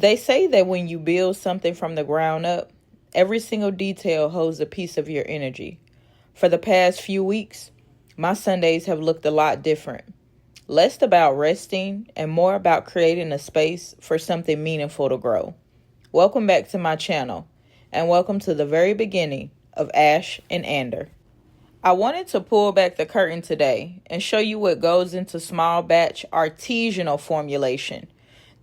They say that when you build something from the ground up, every single detail holds a piece of your energy. For the past few weeks, my Sundays have looked a lot different. Less about resting and more about creating a space for something meaningful to grow. Welcome back to my channel, and welcome to the very beginning of Ash and Ander. I wanted to pull back the curtain today and show you what goes into small batch artisanal formulation.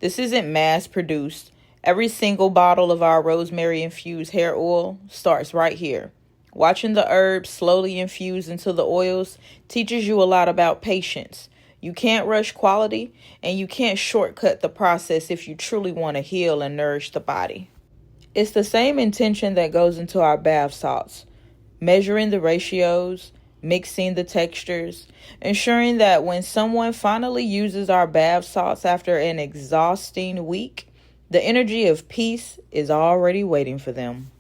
This isn't mass produced. Every single bottle of our rosemary infused hair oil starts right here. Watching the herbs slowly infuse into the oils teaches you a lot about patience. You can't rush quality, and you can't shortcut the process if you truly want to heal and nourish the body. It's the same intention that goes into our bath salts. Measuring the ratios, mixing the textures, ensuring that when someone finally uses our bath salts after an exhausting week, the energy of peace is already waiting for them.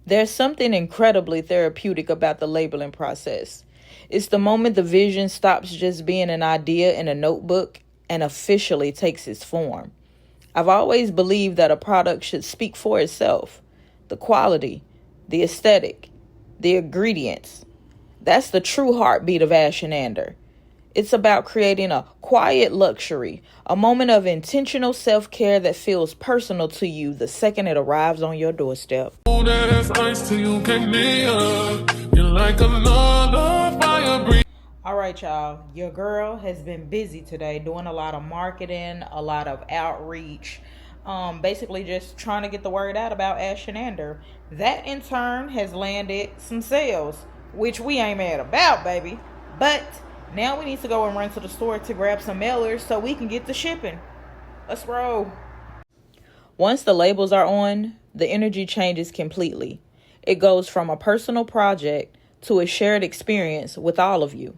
There's something incredibly therapeutic about the labeling process. It's the moment the vision stops just being an idea in a notebook and officially takes its form. I've always believed that a product should speak for itself. The quality, the aesthetic, the ingredients. That's the true heartbeat of Ash and Ander. It's about creating a quiet luxury, a moment of intentional self-care that feels personal to you the second it arrives on your doorstep. All right, y'all. Your girl has been busy today doing a lot of marketing, a lot of outreach, basically just trying to get the word out about Ash and Ander. That in turn has landed some sales, which we ain't mad about, baby. But now we need to go and run to the store to grab some mailers so we can get the shipping. Let's roll. Once the labels are on, the energy changes completely. It goes from a personal project to a shared experience with all of you.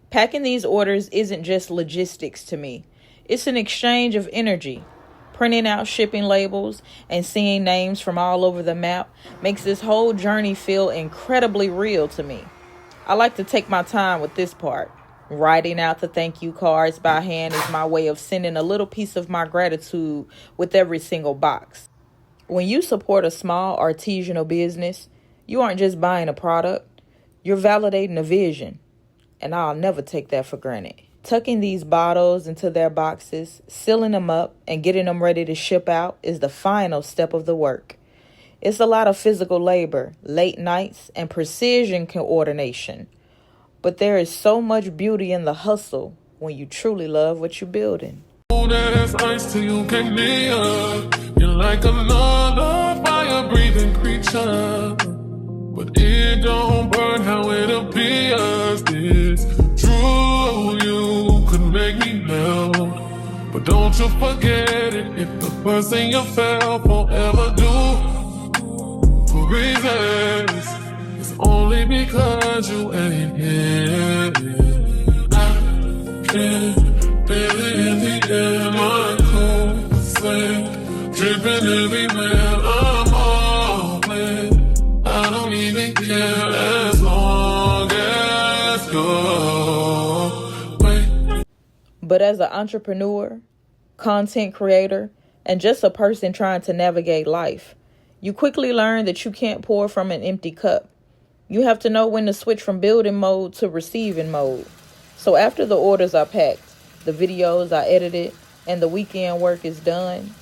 Packing these orders isn't just logistics to me. It's an exchange of energy. Printing out shipping labels and seeing names from all over the map makes this whole journey feel incredibly real to me. I like to take my time with this part. Writing out the thank you cards by hand is my way of sending a little piece of my gratitude with every single box. When you support a small artisanal business, you aren't just buying a product, you're validating a vision. And I'll never take that for granted. Tucking these bottles into their boxes, sealing them up, and getting them ready to ship out is the final step of the work. It's a lot of physical labor, late nights, and precision coordination. But there is so much beauty in the hustle when you truly love what you're building. You're like another fire-breathing creature, but it don't burn how it appears. This true, you could make me melt, but don't you forget it. If the first thing you felt forever do for reasons, it's only because you ain't here. I can't feel it in the air, my cold sweat dripping everywhere. I'm all wet. I don't even care as long as you're wait. But as an entrepreneur, content creator, and just a person trying to navigate life, you quickly learn that you can't pour from an empty cup. You have to know when to switch from building mode to receiving mode. So after the orders are packed, the videos are edited, and the weekend work is done,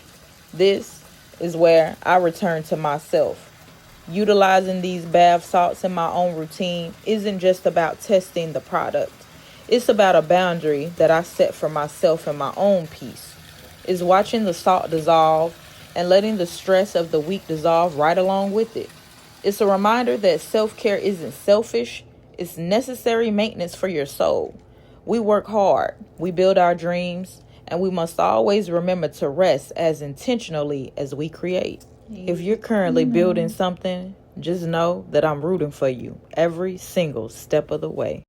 this is where I return to myself. Utilizing these bath salts in my own routine isn't just about testing the product. It's about a boundary that I set for myself and my own peace. It's watching the salt dissolve and letting the stress of the week dissolve right along with it. It's a reminder that self-care isn't selfish, it's necessary maintenance for your soul. We work hard, we build our dreams, and we must always remember to rest as intentionally as we create. If you're currently building something, just know that I'm rooting for you every single step of the way.